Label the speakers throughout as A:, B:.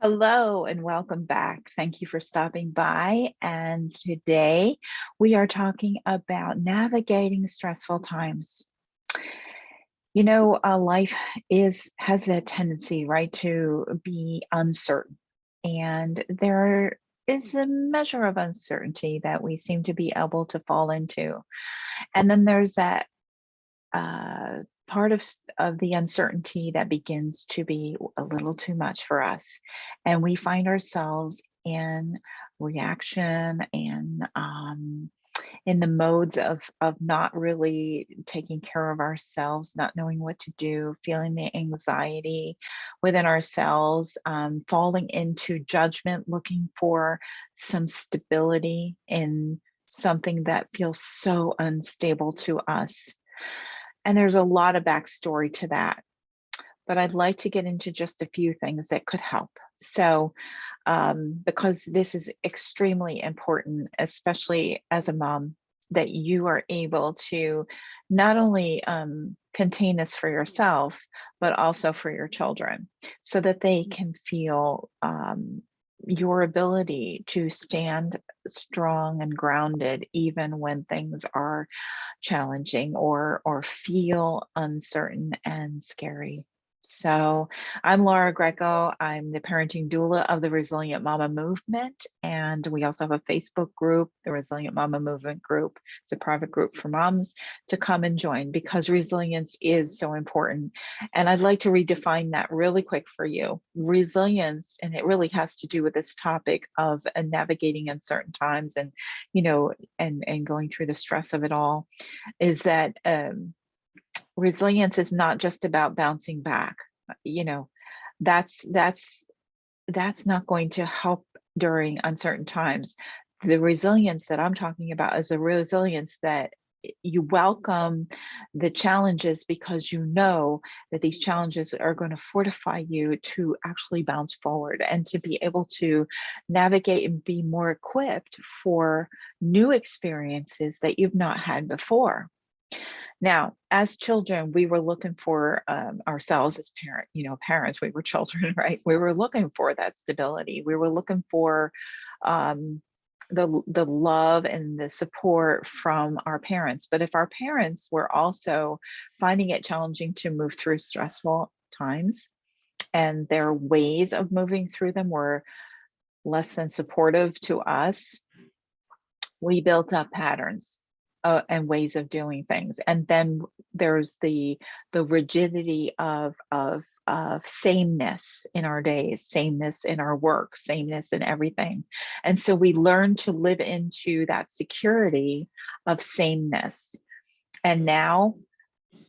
A: Hello and welcome back. Thank you for stopping by. And today we are talking about navigating stressful times. Life has a tendency, right, to be uncertain. And there is a measure of uncertainty that we seem to be able to fall into. And then there's that part of the uncertainty that begins to be a little too much for us, and we find ourselves in reaction and in the modes of not really taking care of ourselves, not knowing what to do, feeling the anxiety within ourselves, falling into judgment, looking for some stability in something that feels so unstable to us. And there's a lot of backstory to that, but I'd like to get into just a few things that could help. So, because this is extremely important, especially as a mom, that you are able to not only contain this for yourself, but also for your children, so that they can feel your ability to stand strong and grounded, even when things are challenging or feel uncertain and scary. So I'm Laura Greco. I'm the parenting doula of the Resilient Mama Movement. And we also have a Facebook group, the Resilient Mama Movement group. It's a private group for moms to come and join because resilience is so important. And I'd like to redefine that really quick for you. Resilience, and it really has to do with this topic of navigating uncertain times and, and going through the stress of it all, is that resilience is not just about bouncing back. You know, that's that's that's not going to help during uncertain times. The resilience that I'm talking about is a resilience that you welcome the challenges because you know that these challenges are going to fortify you to actually bounce forward and to be able to navigate and be more equipped for new experiences that you've not had before. Now, as children, we were looking for ourselves as parents, we were children, right? We were looking for that stability. We were looking for um, the love and the support from our parents. But if our parents were also finding it challenging to move through stressful times, and their ways of moving through them were less than supportive to us, we built up patterns and ways of doing things. And then there's the rigidity of sameness in our days, sameness in our work, sameness in everything. And so we learn to live into that security of sameness. And now,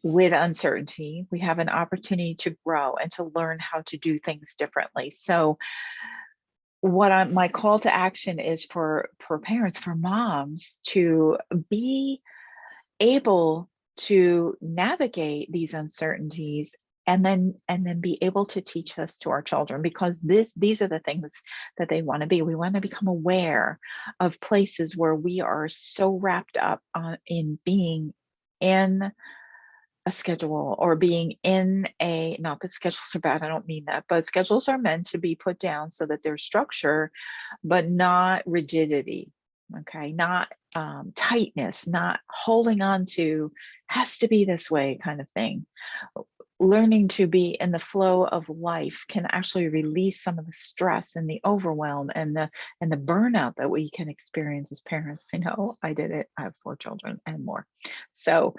A: with uncertainty, we have an opportunity to grow and to learn how to do things differently. So my call to action is for parents, for moms, to be able to navigate these uncertainties and then be able to teach this to our children, because these are the things that they want to be. We want to become aware of places where we are so wrapped up in being in a schedule, or being in not that schedules are bad, I don't mean that, but schedules are meant to be put down so that there's structure, but not rigidity. Okay, not tightness, not holding on to has to be this way kind of thing. Learning to be in the flow of life can actually release some of the stress and the overwhelm and the burnout that we can experience as parents. I know I did it. I have 4 children and more. So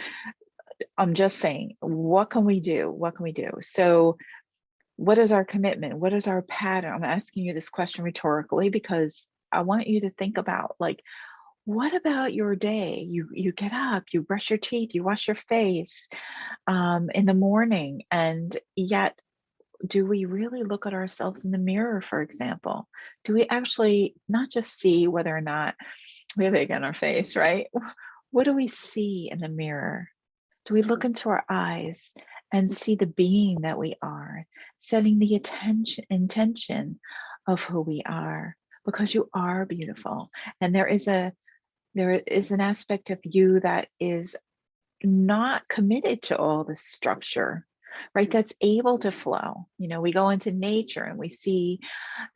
A: I'm just saying, what can we do? What can we do? So what is our commitment? What is our pattern? I'm asking you this question rhetorically because I want you to think about, like, what about your day? You get up, you brush your teeth, you wash your face in the morning, and yet do we really look at ourselves in the mirror, for example? Do we actually not just see whether or not we have egg on our face, right? What do we see in the mirror? Do we look into our eyes and see the being that we are, setting the intention of who we are? Because you are beautiful, and there is an aspect of you that is not committed to all this structure, right? That's able to flow. We go into nature and we see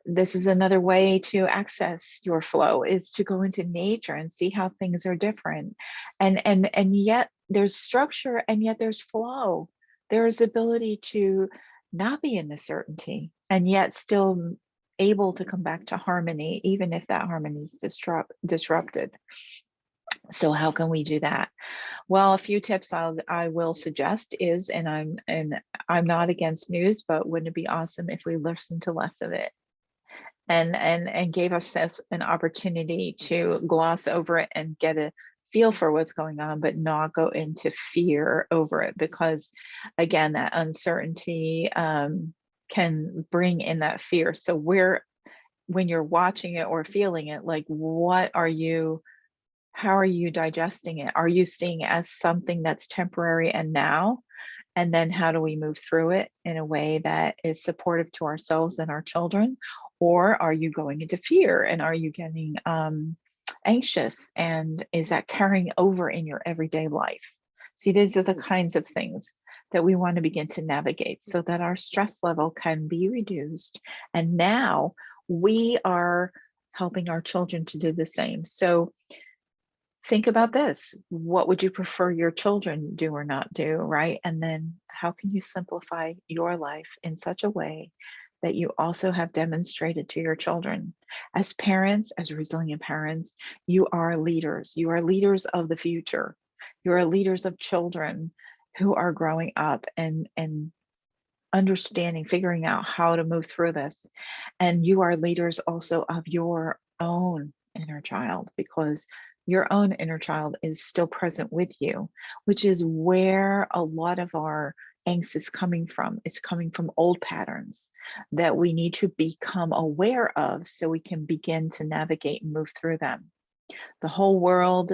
A: this is another way to access your flow is to go into nature and see how things are different. And yet there's structure and yet there's flow. There is ability to not be in the certainty and yet still able to come back to harmony, even if that harmony is disrupted. So how can we do that? Well, a few tips I will suggest is, and I'm not against news, but wouldn't it be awesome if we listened to less of it and gave us this an opportunity to gloss over it and get a feel for what's going on, but not go into fear over it, because again, that uncertainty can bring in that fear. So when you're watching it or feeling it, like how are you digesting it? Are you seeing it as something that's temporary and now? And then how do we move through it in a way that is supportive to ourselves and our children? Or are you going into fear and are you getting anxious? And is that carrying over in your everyday life? See, these are the kinds of things that we want to begin to navigate so that our stress level can be reduced. And now we are helping our children to do the same. So think about this. What would you prefer your children do or not do, right? And then how can you simplify your life in such a way that you also have demonstrated to your children? As parents, as resilient parents, you are leaders. You are leaders of the future. You are leaders of children who are growing up and understanding, figuring out how to move through this. And you are leaders also of your own inner child, because your own inner child is still present with you, which is where a lot of our angst is coming from. It's coming from old patterns that we need to become aware of so we can begin to navigate and move through them. The whole world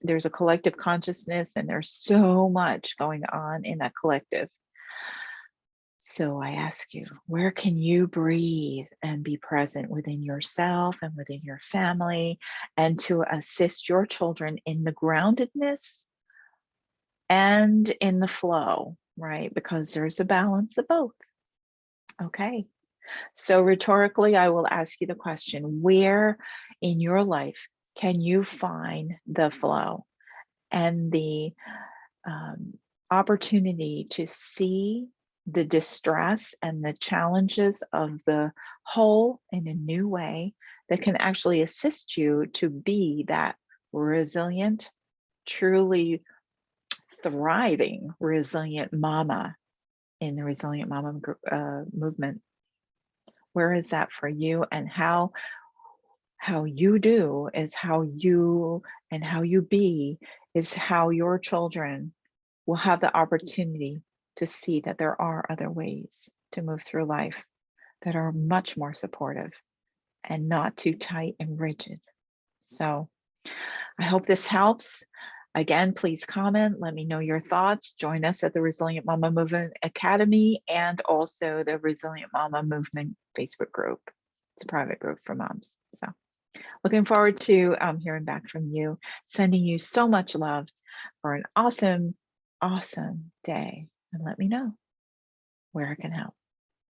A: there's a collective consciousness, and there's so much going on in that collective. So I ask you, where can you breathe and be present within yourself and within your family, and to assist your children in the groundedness and in the flow, right? Because there's a balance of both. Okay. So rhetorically, I will ask you the question, where in your life can you find the flow and the opportunity to see the distress and the challenges of the whole in a new way that can actually assist you to be that resilient, truly thriving, resilient mama in the Resilient Mama movement? Where is that for you? And how you do is how you, and how you be is how your children will have the opportunity to see that there are other ways to move through life that are much more supportive and not too tight and rigid. So I hope this helps. Again, please comment, let me know your thoughts. Join us at the Resilient Mama Movement Academy and also the Resilient Mama Movement Facebook group. It's a private group for moms. So looking forward to hearing back from you, sending you so much love for an awesome, awesome day. And let me know where I can help.